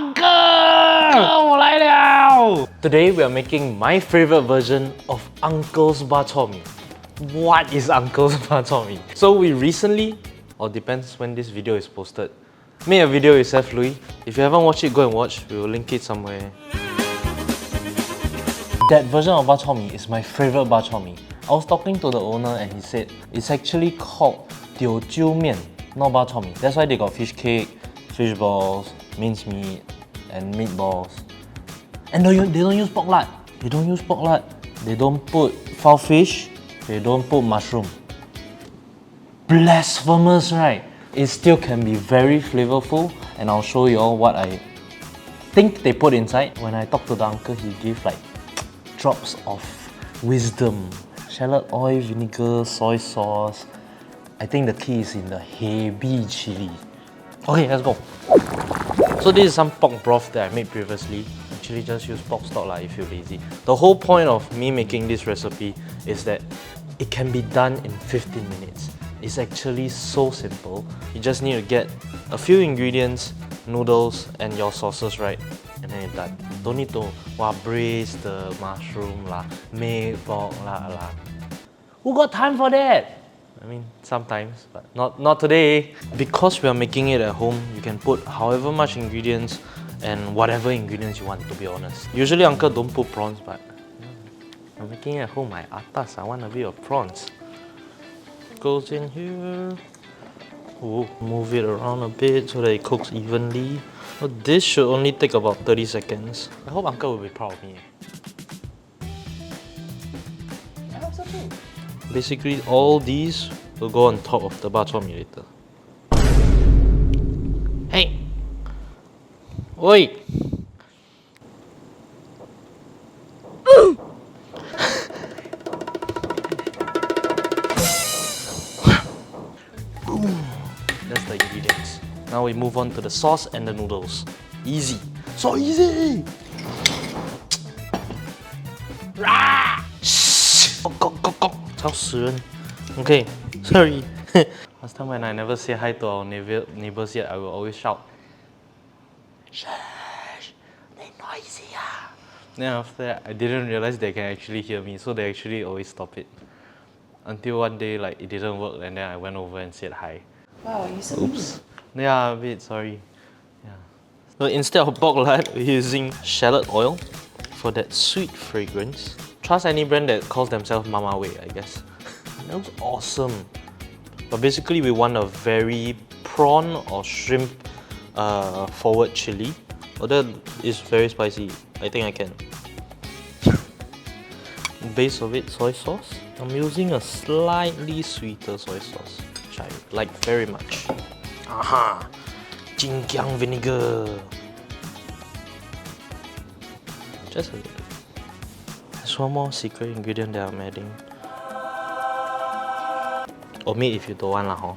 Uncle! 我来了! Today we are making my favorite version of Uncle's Bak Chor Mee. What is Uncle's Bak Chor Mee? So we recently, or depends when this video is posted, made a video with Chef Louis. If you haven't watched it, go and watch. We will link it somewhere. That version of Bak Chor Mee is my favorite Bak Chor Mee. I was talking to the owner and he said it's actually called Teochew-style, not Bak Chor Mee. That's why they got fish cake, fish balls, minced meat, and meatballs. And they don't use pork lard. They don't use pork lard. They don't put fowl fish. They don't put mushroom. Blasphemous, right? It still can be very flavorful, and I'll show you all what I think they put inside. When I talked to the uncle, he gave like drops of wisdom. Shallot oil, vinegar, soy sauce. I think the key is in the heavy chili. Okay, let's go. So this is some pork broth that I made previously. Actually just use pork stock lah if you're lazy. The whole point of me making this recipe is that it can be done in 15 minutes. It's actually so simple. You just need to get a few ingredients, noodles, and your sauces right, and then you're done. Don't need to braise the mushroom lah, make pork lah. Who got time for that? I mean, sometimes, but not today. Because we are making it at home, you can put however much ingredients and whatever ingredients you want, to be honest. Usually uncle don't put prawns, but I'm making it at home, my atas, I want a bit of prawns. Goes in here. Ooh, move it around a bit so that it cooks evenly. So this should only take about 30 seconds. I hope uncle will be proud of me. I hope so too. Basically, all these will go on top of the Bak Chor Mee later. Hey! Oi! That's the ingredients. Now we move on to the sauce and the noodles. Easy. So easy! Rah! Shh! Go. Okay, sorry. Last time when I never say hi to our neighbors yet, I will always shout, "Shush, they're noisy." Then after that, I didn't realize they can actually hear me, so they actually always stop it. Until one day, like it didn't work, and then I went over and said hi. Wow, you so Oops. Yeah, a bit sorry. Yeah. So instead of pork lard, we're using shallot oil for that sweet fragrance. Trust any brand that calls themselves Mama Wei, I guess. That looks awesome. But basically we want a very prawn or shrimp forward chili. Oh, that is very spicy. I think I can. Base of it, soy sauce. I'm using a slightly sweeter soy sauce, which I like very much. Aha! Jinkyang vinegar. Just a little. There's one more secret ingredient that I'm adding. Omit if you don't want lah, ho.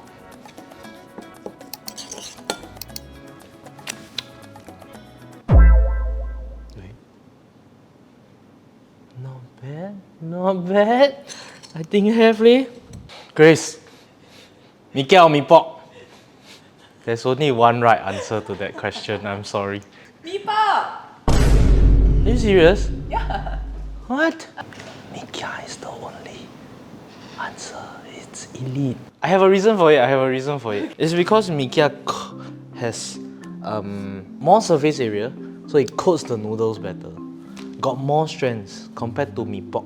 Not bad. I think I have leh. Grace, mee kia or mee pok? There's only one right answer to that question, I'm sorry. Mee pok! Are you serious? Yeah. What? Mee kia is the only answer. It's elite. I have a reason for it. It's because mee kia has more surface area, so it coats the noodles better. Got more strands compared to mee pok.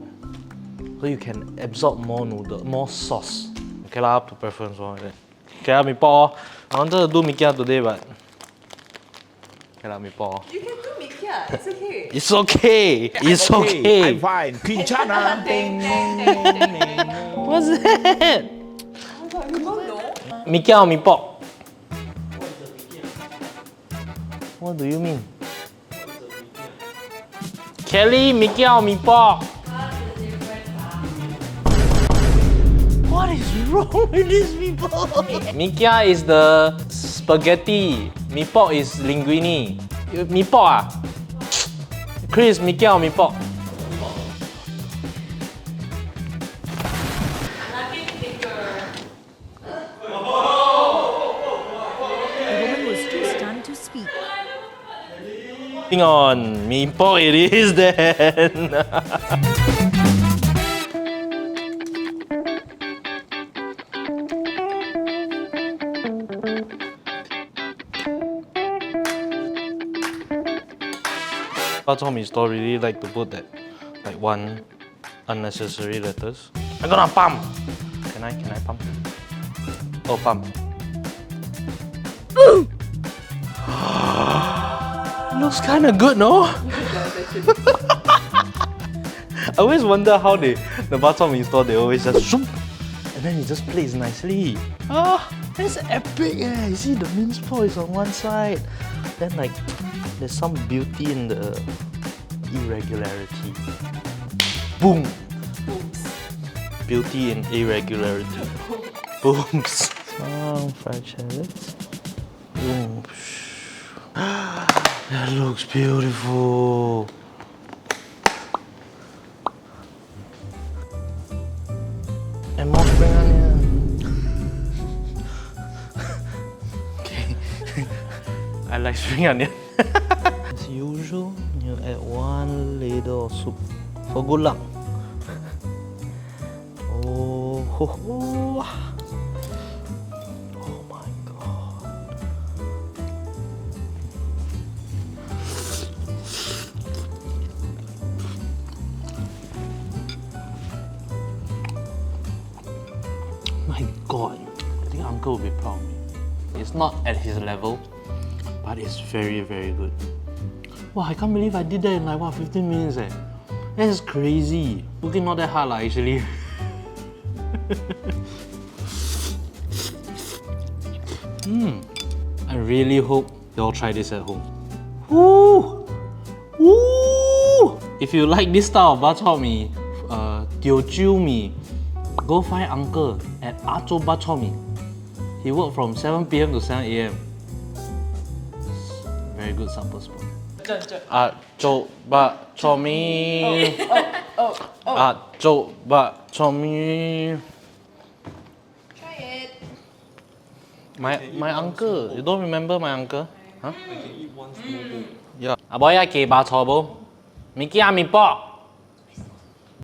So you can absorb more noodle, more sauce. Okay lah, up to preference. Okay lah, mee pok. I wanted to do mee kia today, but okay lah, mee pok. You can do mee kia, it's okay. It's okay. It's okay. I'm fine. Quinchana. Ding, ding, ding, ding. What's that? Oh my god, you don't know? Mee kia or mee pok? What do you mean? Kelly, mee kia or mee pok? What is wrong with these people? Mee kia is the spaghetti. Mee pok is linguine. Mee pok ah? Chris, mee kia or mee pok? The woman was too stunned to speak. Hang on, mee pork it is then. Bak Chor Mee store really like to put that like one unnecessary letters. I'm gonna pump. Can I pump? Oh, pump. Looks kind of good, no? I always wonder how the Bak Chor Mee store, they always just shoop, and then it just plays nicely. Ah, that's epic eh. You see the minced pork is on one side, then like there's some beauty in the irregularity. Boom! Oops. Beauty in irregularity. Booms. Some fried shallots. Boom. That looks beautiful. And more spring onion. Okay. I like spring onion. As usual, you add 1 ladle of soup for good luck. Oh, ho, ho. Oh my god. My god, I think Uncle will be proud of me. It's not at his level, but it's very, very good. Wow, I can't believe I did that in like what, 15 minutes eh. That's crazy. Cooking not that hard actually. I really hope you all try this at home. Woo! Woo! If you like this style of Bak Chor Mee, Teochew-style, go find Uncle at Bak Chor Mee. He worked from 7 PM to 7 AM. Very good supper spot. Bak Chor Mee. Bak Chor Mee. Try it. My uncle. You don't remember my uncle? Huh? I can eat one small bowl. Yeah. 阿婆一記白菜煲，咪見阿麵卜。